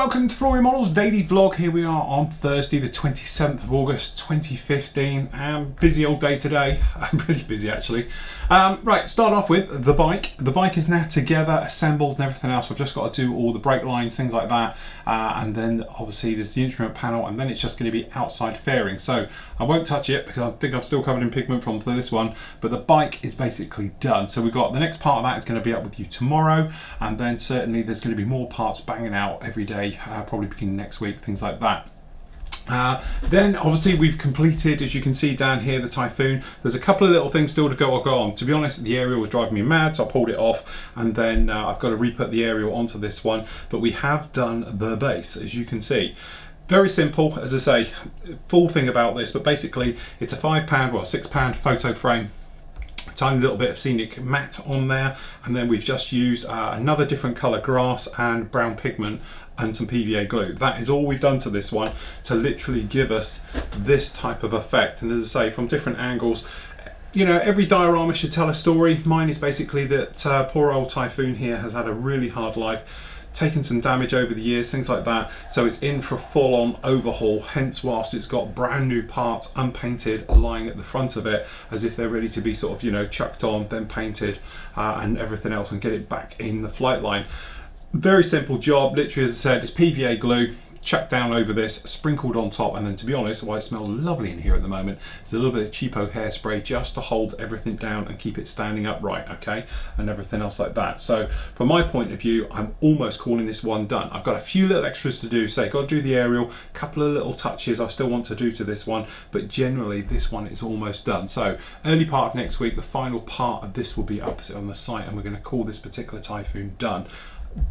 welcome to Flory Models Daily Vlog. Here we are on Thursday the 27th of August 2015. Busy old day today. I'm really busy actually. Right, start off with the bike. The bike is now together, assembled and everything else. I've just got to do all the brake lines, things like that. And then obviously there's the instrument panel, and then it's just going to be outside fairing. So I won't touch it because I think I'm still covered in pigment from this one, but the bike is basically done. So we've got the next part of that is going to be up with you tomorrow, and then certainly there's going to be more parts banging out every day, probably beginning next week, things like that. Then obviously we've completed, as you can see down here, the Typhoon. There's a couple of little things still to go on. To be honest, the aerial was driving me mad, so I pulled it off, and then I've got to re-put the aerial onto this one. But we have done the base, as you can see. Very simple, as I say, full thing about this, but basically it's a £5, well £6 photo frame. Tiny little bit of scenic matte on there, and then we've just used another different colour grass and brown pigment and some PVA glue. That is all we've done to this one to literally give us this type of effect. And as I say, from different angles, you know, every diorama should tell a story. Mine is basically that poor old Typhoon here has had a really hard life, taken some damage over the years, things like that, so it's in for a full-on overhaul, hence whilst it's got brand new parts unpainted lying at the front of it as if they're ready to be sort of, you know, chucked on, then painted and everything else, and get it back in the flight line. Very simple job, literally, as I said, it's PVA glue chucked down over this, sprinkled on top, and then, to be honest, why it smells lovely in here at the moment, it's a little bit of cheapo hairspray just to hold everything down and keep it standing upright, okay, and everything else like that. So from my point of view, I'm almost calling this one done. I've got a few little extras to do, say got to do the aerial, couple of little touches I still want to do to this one, but generally this one is almost done. So early part of next week, the final part of this will be up on the site, and we're going to call this particular Typhoon done.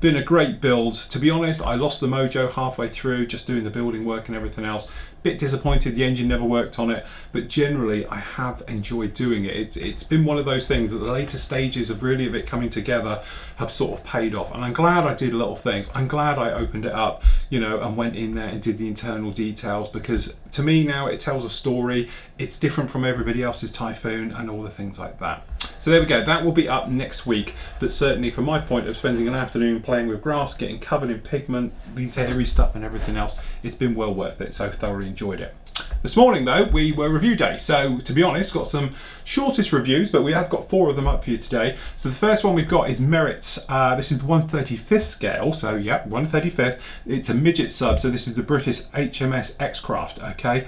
Been a great build. To be honest, I lost the mojo halfway through just doing the building work and everything else. Bit disappointed the engine never worked on it, but generally I have enjoyed doing it. It's been one of those things that the later stages of really of it coming together have sort of paid off, and I'm glad I did little things. I'm glad I opened it up, you know, and went in there and did the internal details, because to me now it tells a story. It's different from everybody else's Typhoon and all the things like that. So there we go, that will be up next week, but certainly from my point of spending an afternoon playing with grass, getting covered in pigment, these hairy stuff and everything else, it's been well worth it, so thoroughly enjoyed it. This morning though, we were review day, so to be honest, got some shortest reviews, but we have got 4 of them up for you today. So the first one we've got is Merit's, this is the 1/35th scale, so yeah, 1/35th, it's a midget sub, so this is the British HMS X-Craft, okay.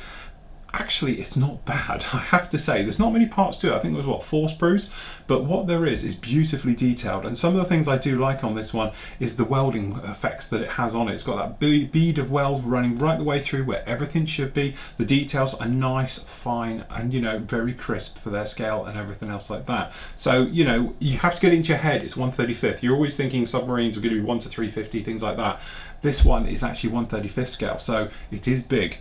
Actually, it's not bad, I have to say. There's not many parts to it. I think there's what, 4 sprues, but what there is beautifully detailed. And some of the things I do like on this one is the welding effects that it has on it. It's got that bead of weld running right the way through where everything should be. The details are nice, fine, and, you know, very crisp for their scale and everything else like that. So, you know, you have to get into your head, it's 1/35th. You're always thinking submarines are going to be 1 to 350, things like that. This one is actually 1/35th scale, so it is big.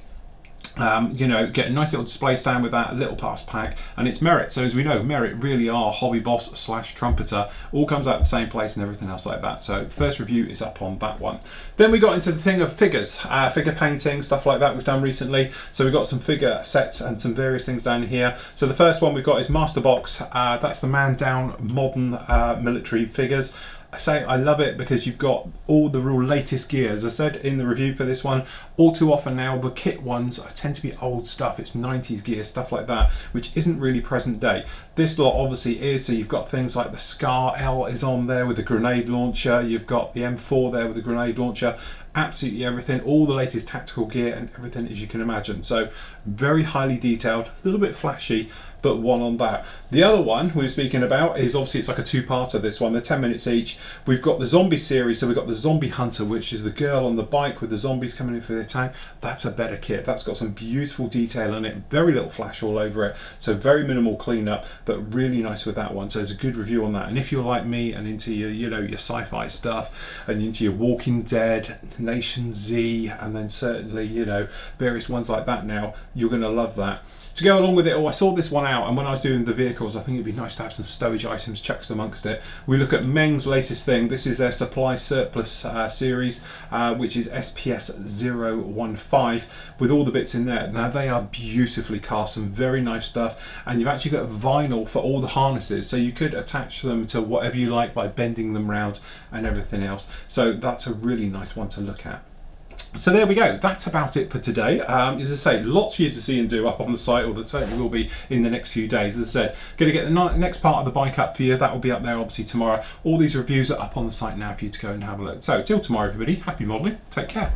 You know, get a nice little display stand with that, a little parts pack, and it's Merit. So as we know, Merit really are hobby boss / trumpeter, all comes out the same place and everything else like that. So first review is up on that one. Then we got into the thing of figures, figure painting, stuff like that we've done recently. So we've got some figure sets and some various things down here. So the first one we've got is Master Box. That's the man down modern military figures. I say I love it because you've got all the real latest gear. As I said in the review for this one, all too often now the kit ones tend to be old stuff. It's 90s gear, stuff like that, which isn't really present day. This lot obviously is, so you've got things like the Scar L is on there with a grenade launcher, you've got the M4 there with a grenade launcher, absolutely everything, all the latest tactical gear and everything as you can imagine. So very highly detailed, a little bit flashy, but one on that. The other one we were speaking about is obviously, it's like a 2-parter, this one, they're 10 minutes each. We've got the zombie series, so we've got the Zombie Hunter, which is the girl on the bike with the zombies coming in for the attack. That's a better kit, that's got some beautiful detail on it, very little flash all over it, so very minimal cleanup, but really nice with that one. So there's a good review on that. And if you're like me and into your, you know, your sci-fi stuff and into your Walking Dead, Nation Z, and then certainly, you know, various ones like that now, you're going to love that. To go along with it, I saw this one out, and when I was doing the vehicles, I think it'd be nice to have some stowage items chucked amongst it. We look at Meng's latest thing. This is their supply surplus series, which is SPS 015, with all the bits in there. Now they are beautifully cast, some very nice stuff, and you've actually got vinyl for all the harnesses, so you could attach them to whatever you like by bending them round and everything else. So that's a really nice one to look at. So there we go, that's about it for today. As I say, lots for you to see and do up on the site, or there certainly will be in the next few days. As I said, going to get the next part of the bike up for you. That will be up there obviously tomorrow. All these reviews are up on the site now for you to go and have a look. So till tomorrow everybody, happy modelling, take care.